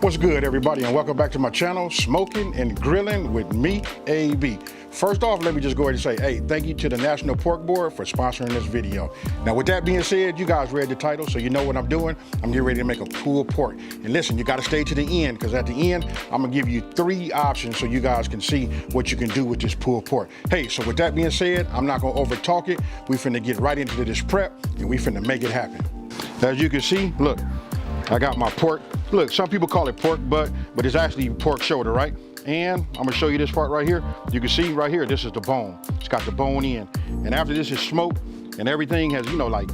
What's good, everybody, and welcome back to my channel, Smoking and Grilling with me, AB. First off, let me just go ahead and say, hey, thank you to the National Pork Board for sponsoring this video. Now, with that being said, you guys read the title, so you know what I'm doing. I'm getting ready to make a pulled pork. And listen, you got to stay to the end, because at the end, I'm going to give you 3 options so you guys can see what you can do with this pulled pork. Hey, so with that being said, I'm not going to over talk it. We finna get right into this prep, and we finna make it happen. As you can see, look, I got my pork. Look, some people call it pork butt, but it's actually pork shoulder, right? And I'm gonna show you this part right here. You can see right here, this is the bone. It's got the bone in. And after this is smoked and everything has, like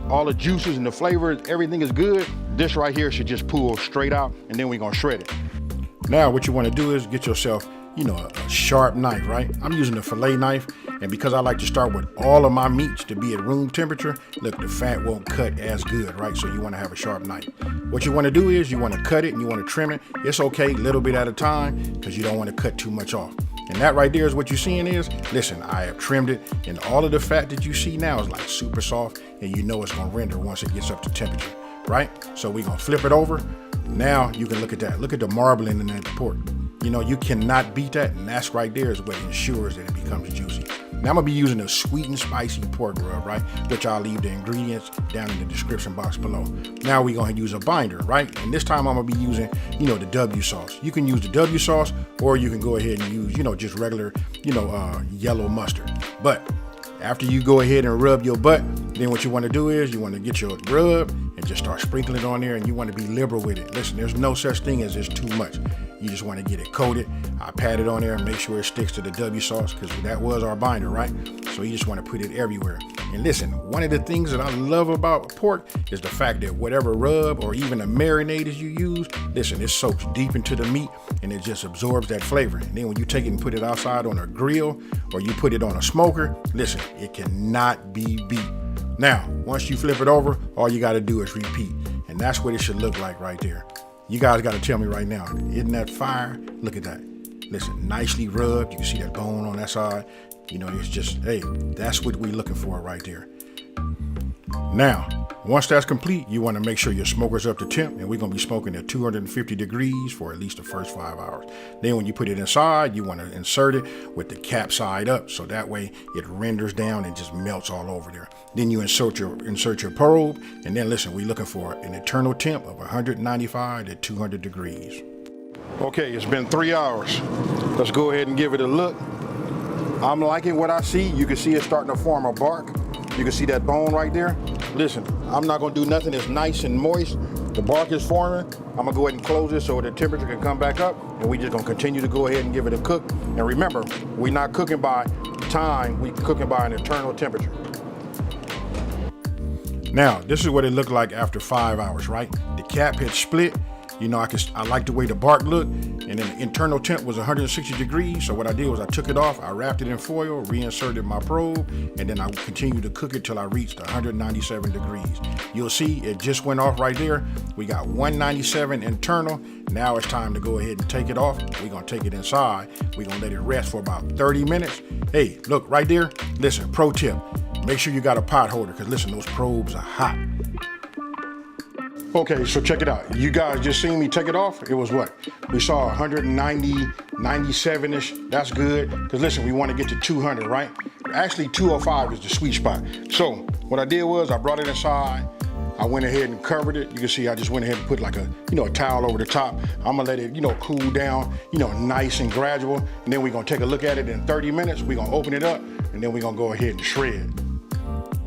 all the juices and the flavors, everything is good, this right here should just pull straight out, and then we're gonna shred it. Now what you wanna do is get yourself, a sharp knife, right? I'm using a fillet knife, and because I like to start with all of my meats to be at room temperature, look, the fat won't cut as good, right? So you wanna have a sharp knife. What you wanna do is you wanna cut it and you wanna trim it. It's okay, little bit at a time, because you don't wanna cut too much off. And that right there is what you're seeing is, listen, I have trimmed it, and all of the fat that you see now is like super soft, and you know it's gonna render once it gets up to temperature, right? So we're gonna flip it over. Now you can look at that. Look at the marbling in that pork. You cannot beat that, and that's right there is what ensures that it becomes juicy. Now I'm gonna be using a sweet and spicy pork rub, right? Which I'll leave the ingredients down in the description box below. Now we're gonna use a binder, right? And this time I'm gonna be using, the W sauce. You can use the W sauce, or you can go ahead and use, just regular, yellow mustard. But after you go ahead and rub your butt, then what you wanna do is you wanna get your rub and just start sprinkling it on there, and you wanna be liberal with it. Listen, there's no such thing as there's too much. You just wanna get it coated. I pat it on there and make sure it sticks to the W sauce, because that was our binder, right? So you just wanna put it everywhere. And listen, one of the things that I love about pork is the fact that whatever rub or even a marinade you use, listen, it soaks deep into the meat and it just absorbs that flavor. And then when you take it and put it outside on a grill, or you put it on a smoker, listen, it cannot be beat. Now, once you flip it over, all you gotta do is repeat. And that's what it should look like right there. You guys gotta tell me right now, isn't that fire? Look at that. Listen, nicely rubbed. You can see that bone on that side. It's just, hey, that's what we're looking for right there. Now, once that's complete, you want to make sure your smoker's up to temp, and we're going to be smoking at 250 degrees for at least the first 5 hours. Then when you put it inside, you want to insert it with the cap side up, so that way it renders down and just melts all over there. Then you insert your probe, and then listen, we're looking for an eternal temp of 195 to 200 degrees. Okay, it's been 3 hours. Let's go ahead and give it a look. I'm liking what I see. You can see it starting to form a bark. You can see that bone right there. Listen, I'm not gonna do nothing that's nice and moist. The bark is forming. I'm gonna go ahead and close it so the temperature can come back up, and we just gonna continue to go ahead and give it a cook. And remember, we're not cooking by time, we're cooking by an eternal temperature. Now, this is what it looked like after 5 hours, right? The cap had split. I like the way the bark looked, and then the internal temp was 160 degrees. So what I did was I took it off, I wrapped it in foil, reinserted my probe, and then I continued to cook it till I reached 197 degrees. You'll see it just went off right there. We got 197 internal. Now it's time to go ahead and take it off. We're gonna take it inside. We're gonna let it rest for about 30 minutes. Hey, look right there. Listen, pro tip, make sure you got a pot holder, because listen, those probes are hot. Okay, so check it out. You guys just seen me take it off. It was what? We saw 190, 97-ish. That's good. Because listen, we want to get to 200, right? Actually, 205 is the sweet spot. So what I did was I brought it inside. I went ahead and covered it. You can see I just went ahead and put like a towel over the top. I'm gonna let it, cool down, nice and gradual. And then we're gonna take a look at it in 30 minutes. We're gonna open it up, and then we're gonna go ahead and shred.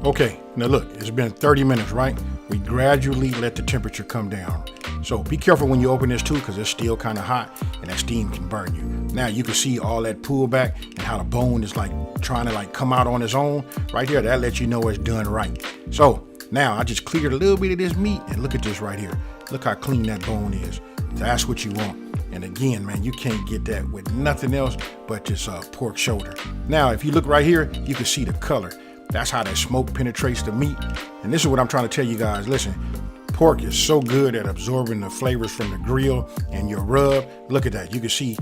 Okay, now look, it's been 30 minutes, right? We gradually let the temperature come down. So be careful when you open this too, because it's still kind of hot and that steam can burn you. Now you can see all that pullback and how the bone is trying to come out on its own. Right here, that lets you know it's done right. So now I just cleared a little bit of this meat, and look at this right here. Look how clean that bone is. That's what you want. And again, man, you can't get that with nothing else but this pork shoulder. Now, if you look right here, you can see the color. That's how that smoke penetrates the meat. And this is what I'm trying to tell you guys. Listen, pork is so good at absorbing the flavors from the grill and your rub. Look at that. You see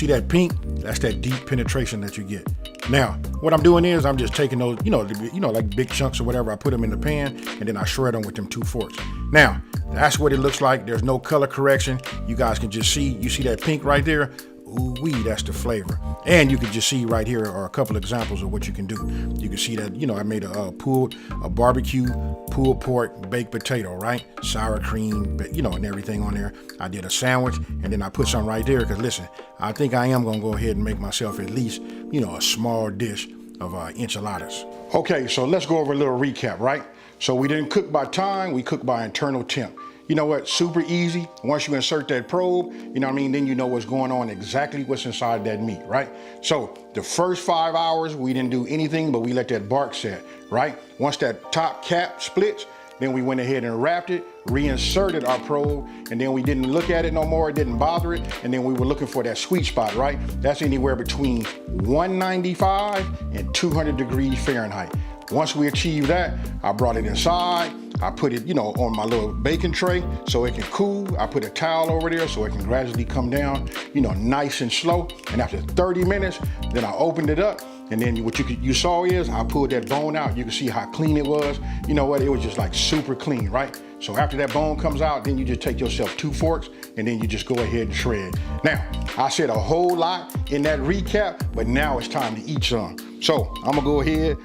that pink? That's that deep penetration that you get. Now, what I'm doing is I'm just taking those, like big chunks or whatever. I put them in the pan, and then I shred them with them 2 forks. Now, That's what it looks like. There's no color correction. You guys can just see, you see that pink right there? Ooh-wee, that's the flavor. And you can just see right here are a couple examples of what you can do. You can see that, you know, I made a barbecue pulled pork baked potato, right? Sour cream, you know, and everything on there. I did a sandwich, and then I put some right there, because listen, I think I am gonna go ahead and make myself at least, you know, a small dish of enchiladas. Okay, so let's go over a little recap, right? So we didn't cook by time, we cooked by internal temp. You know what, super easy. Once you insert that probe, you know what I mean, then you know what's going on, exactly what's inside that meat, right? So the first 5 hours, we didn't do anything, but we let that bark set, right? Once that top cap splits, then we went ahead and wrapped it, reinserted our probe, and then we didn't look at it no more, it didn't bother it, and then we were looking for that sweet spot, right? That's anywhere between 195 and 200 degrees Fahrenheit. Once we achieved that, I brought it inside. I put it, you know, on my little baking tray so it can cool. I put a towel over there so it can gradually come down, you know, nice and slow. And after 30 minutes, then I opened it up. And then what you saw is I pulled that bone out. You can see how clean it was. You know what? It was just like super clean, right? So after that bone comes out, then you just take yourself 2 forks and then you just go ahead and shred. Now, I said a whole lot in that recap, but now it's time to eat some. So I'm gonna go ahead.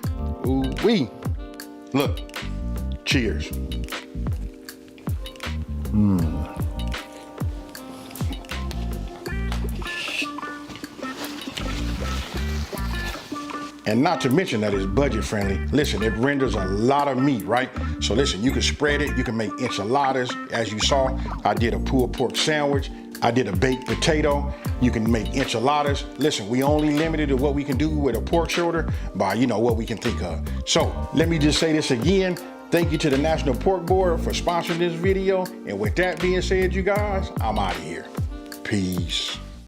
Ooh-wee. Look, cheers. And not to mention that it's budget friendly. Listen, it renders a lot of meat, right? So listen, you can spread it, you can make enchiladas. As you saw, I did a pulled pork sandwich. I did a baked potato. You can make enchiladas. Listen, we only limited to what we can do with a pork shoulder by, you know, what we can think of. So let me just say this again. Thank you to the National Pork Board for sponsoring this video. And with that being said, you guys, I'm out of here. Peace.